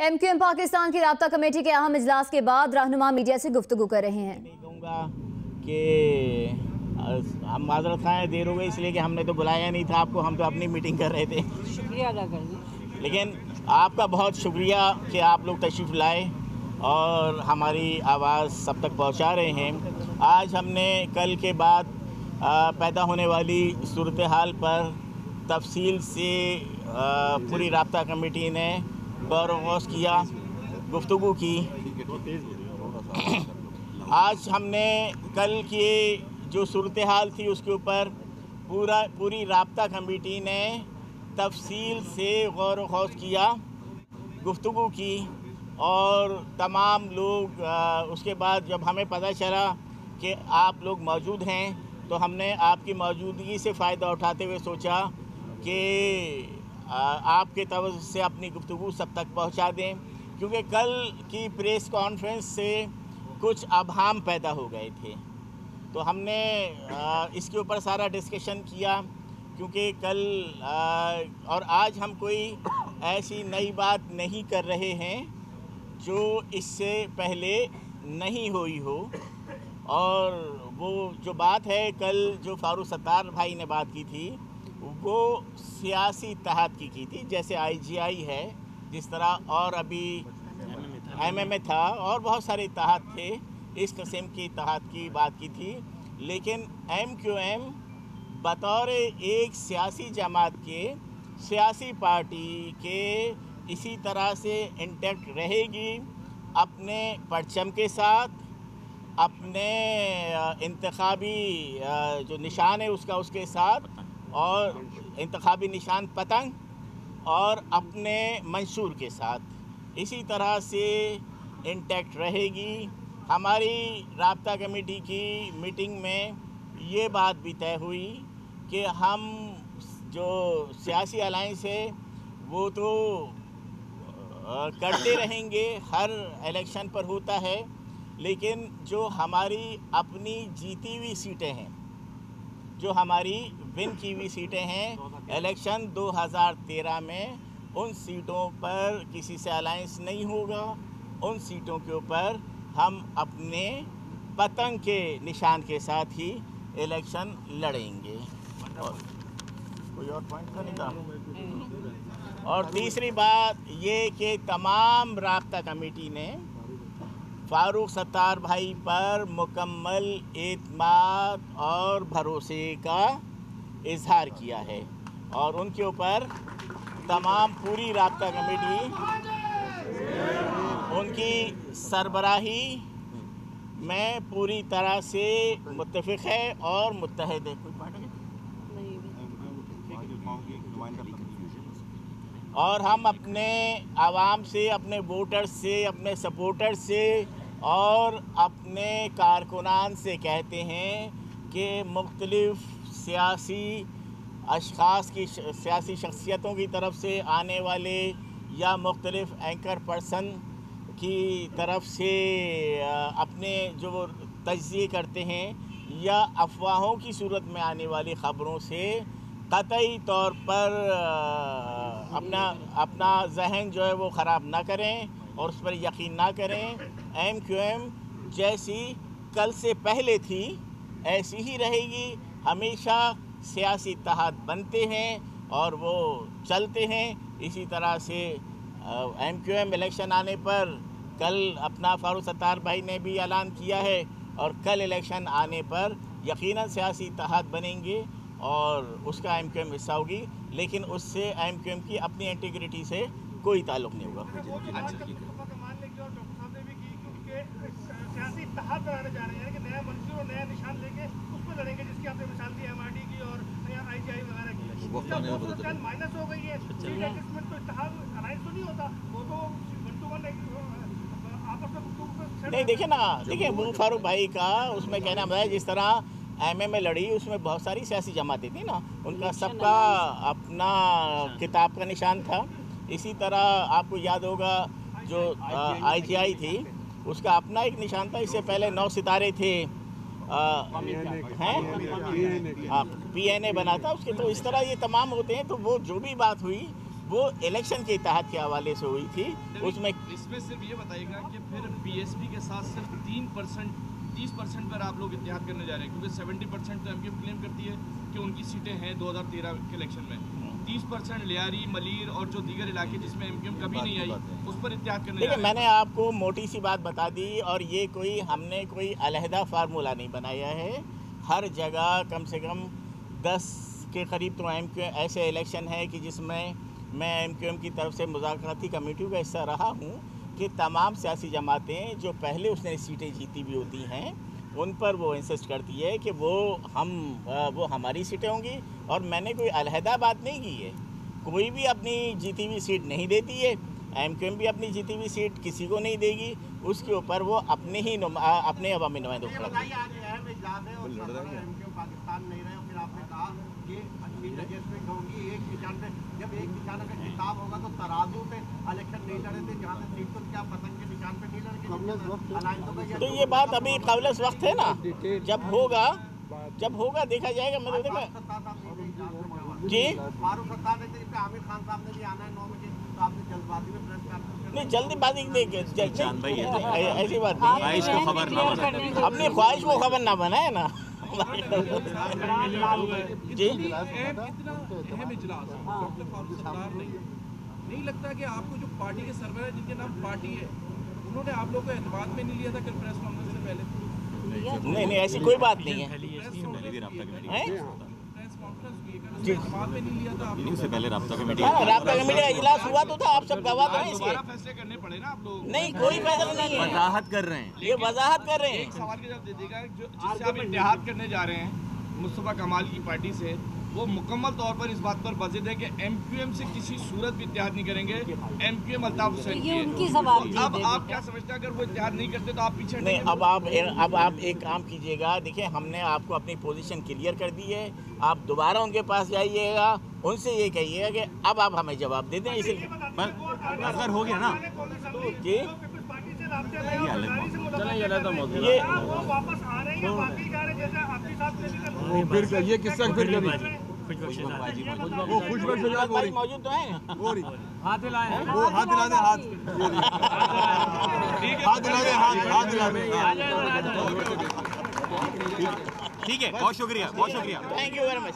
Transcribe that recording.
MQM Pakistan की राब्ता committee के अहम इजलास के बाद रहनुमा मीडिया से गुफ्तगू कर रहे हैं। नहीं कहूँगा कि हम माजरत खाएँ, देर हो गई इसलिए कि हमने तो बुलाया नहीं था आपको, हम तो अपनी मीटिंग कर रहे थे। शुक्रिया अदा कर दें। लेकिन आपका बहुत शुक्रिया कि आप लोग तशरीफ़ लाए और हमारी आवाज़ सब तक पहुंचा रहे हैं। आज हमने कल के बाद पैदा होने वाली सूरत हाल पर तफसील से पूरी राब्ता कमेटी ने गौर व गौस किया, गुफ्तगू की। आज हमने कल की जो सूरत हाल थी उसके ऊपर पूरी राब्ता कमेटी ने तफसील से गौर व गौस किया, गुफ्तगू की और तमाम लोग उसके बाद जब हमें पता चला कि आप लोग मौजूद हैं तो हमने आपकी मौजूदगी से फ़ायदा उठाते हुए सोचा कि आपके तवज्जो से अपनी गुफ्तगू सब तक पहुंचा दें, क्योंकि कल की प्रेस कॉन्फ्रेंस से कुछ अबहाम पैदा हो गए थे। तो हमने इसके ऊपर सारा डिस्कशन किया, क्योंकि कल और आज हम कोई ऐसी नई बात नहीं कर रहे हैं जो इससे पहले नहीं हुई हो। और वो जो बात है कल जो फारूक सत्तार भाई ने बात की थी वो सियासी इत्तेहाद की थी, जैसे IGI है जिस तरह, और अभी MMA था और बहुत सारे इत्तेहाद थे, इस किस्म के इत्तेहाद की बात की थी। लेकिन MQM बतौर एक सियासी जमात के, सियासी पार्टी के इसी तरह से इंटैक्ट रहेगी, अपने परचम के साथ, अपने इंतखाबी जो निशान है उसके साथ, और इंतखाबी निशान पतंग और अपने मंशूर के साथ इसी तरह से इंटैक्ट रहेगी। हमारी राब्ता कमेटी की मीटिंग में ये बात भी तय हुई कि हम जो सियासी अलायंस है वो तो करते रहेंगे, हर इलेक्शन पर होता है, लेकिन जो हमारी अपनी जीती हुई सीटें हैं, जो हमारी विन की हुई सीटें हैं इलेक्शन 2013 में, उन सीटों पर किसी से अलायंस नहीं होगा। उन सीटों के ऊपर हम अपने पतंग के निशान के साथ ही इलेक्शन लड़ेंगे। और कोई और पॉइंट तो नहीं था। और तीसरी बात ये कि तमाम राब्ता कमेटी ने फारूक सत्तार भाई पर मुकम्मल एतमाद और भरोसे का इजहार किया है और उनके ऊपर तमाम पूरी राब्ता कमेटी उनकी सरबराही में पूरी तरह से मुत्तफ़िक़ है और मुत्तहद है। और हम अपने आवाम से, अपने वोटर्स से, अपने सपोर्टर्स से और अपने कारकुनान से कहते हैं कि मुख्तलिफ़ सियासी अशख़ास की, सियासी शख्सियतों की तरफ से आने वाले या मुख्तलिफ़ एंकर पर्सन की तरफ से अपने जो वो तज्ज़िये करते हैं या अफवाहों की सूरत में आने वाली ख़बरों से कतई तौर पर अपना जहन जो है वो ख़राब ना करें और उस पर यकीन ना करें। MQM जैसी कल से पहले थी ऐसी ही रहेगी, हमेशा सियासी इत्तेहाद बनते हैं और वो चलते हैं। इसी तरह से MQM इलेक्शन आने पर, कल अपना फारूक सत्तार भाई ने भी ऐलान किया है, और कल इलेक्शन आने पर यकीनन सियासी इत्तेहाद बनेंगे और उसका MQM हिस्सा होगी, लेकिन उससे MQM की अपनी इंटीग्रिटी से कोई ताल्लुक़ नहीं होगा। सियासी इत्तेहाद बनाने जा रहे हैं कि नया मंशूर और नया निशान लेके उस पर लड़ेंगे, जिसकी आपने मिसाल दी MRD की और IGI वगैरह की, कल माइनस हो गई है। तो इत्तेहाद अलायंस तो नहीं होता, वो तो आपस में नहीं। देखिए ना, देखिए वो फारूक भाई का उसमें कहना है, जिस तरह MMA लड़ी उसमें बहुत सारी सियासी जमातें थी ना, उनका सबका अपना किताब का निशान था। इसी तरह आपको याद होगा जो IGI थी उसका अपना एक निशान था, इससे पहले 9 सितारे थे, हैं, PNA बना था उसके। तो इस तरह ये तमाम होते हैं। तो वो जो भी बात हुई वो इलेक्शन के तहत के हवाले से हुई थी। उसमें इसमें सिर्फ ये बताइएगा कि फिर बीएसपी के साथ सिर्फ 3% 30% पर आप लोग इत्तेहाद करने जा रहे हैं, क्योंकि 70% तो एमक्यूएम क्लेम करती है कि उनकी सीटें हैं 2013 के इलेक्शन में। 30% लियारी, मलीर और जो दीगर इलाके जिसमें एमक्यूएम कभी नहीं आई, उस पर इत्तेहाद करने जा रहे हैं। मैंने आपको मोटी सी बात बता दी, और ये हमने कोई अलहदा फार्मूला नहीं बनाया है। हर जगह कम से कम 10 के करीब तो एमक्यूएम ऐसे इलेक्शन है कि जिसमें मैं एमक्यूएम की तरफ से मुज़ाकराती कमेटियों का हिस्सा रहा हूँ कि तमाम सियासी जमातें जो पहले उसने सीटें जीती भी होती हैं उन पर वो इंसिस्ट करती है कि वो हमारी सीटें होंगी, और मैंने कोई अलहदा बात नहीं की है। कोई भी अपनी जीती हुई सीट नहीं देती है, एमक्यूएम भी अपनी जीती हुई सीट किसी को नहीं देगी, उसके ऊपर वो अपने अवामी नुमाइंदों को पाकिस्तान नहीं रहे, फिर आपने कहा कि अच्छी एडजस्टमेंट होगी। एक निशान अगर खिताब होगा तो तराजू पे इलेक्शन नहीं लड़े थे, जहाँ से सीट तो क्या पतंग के निशान पे नहीं लड़े। तो ये बात अभी काबिल वक्त है ना, जब होगा देखा जाएगा। मतलब देखा जी, फारूक सत्तार ने आमिर खान साहब ने भी आना है 9 बजे, तो आपने जल्दबाजी में प्रेस कॉन्फ्रेंस नहीं, जल्दीबाजी ऐसी बात नहीं, अपनी ख्वाहिश को खबर ना बनाए ना। जी, नहीं लगता कि आपको जो पार्टी के सरबराह है, जिनके नाम पार्टी है, उन्होंने आप लोगों को एतमाद में नहीं लिया था कल प्रेस कॉन्फ्रेंस से पहले? नहीं, ऐसी कोई बात नहीं है। से पहले राब्ता कमेटी का इजलास हुआ तो था, आप सब गवाह हैं इसके। फैसले करने पड़े ना आप लोग। नहीं, कोई फैसला नहीं है, वजाहत कर रहे हैं, ये वजाहत कर रहे हैं। एक सवाल के जवाब दे देगा, जिससे आप इत्तेहाद करने जा रहे हैं मुस्तफा कमाल की पार्टी से, वो मुकम्मल तौर पर इस बात पर वाज़ेह है कि एमक्यूएम से किसी सूरत भी इत्तेहाद नहीं करेंगे। एमक्यूएम अल्ताफ हुसैन ये उनकी सवाल थी। अब आप क्या समझते हैं, अगर वो इत्तेहाद नहीं करते तो आप पीछे नहीं? अब आप एक काम कीजिएगा, देखिए हमने आपको अपनी पोजीशन क्लियर कर दी है, आप दोबारा उनके पास जाइएगा, उनसे ये कहिएगा कि अब आप हमें जवाब दे दें। इसलिए अगर हो गया ना जी, ये वो वापस आ रहे हैं या वाकई जा रहे हैं, जैसे आपके साथ फिर ये किस्सा फिर वो खुश मौजूद तो है, हाथ दिलाए, वो हाथ दिला दे, हाथ दिला दे, हाथ दिला दे। ठीक है, बहुत शुक्रिया, बहुत शुक्रिया। Thank you very much.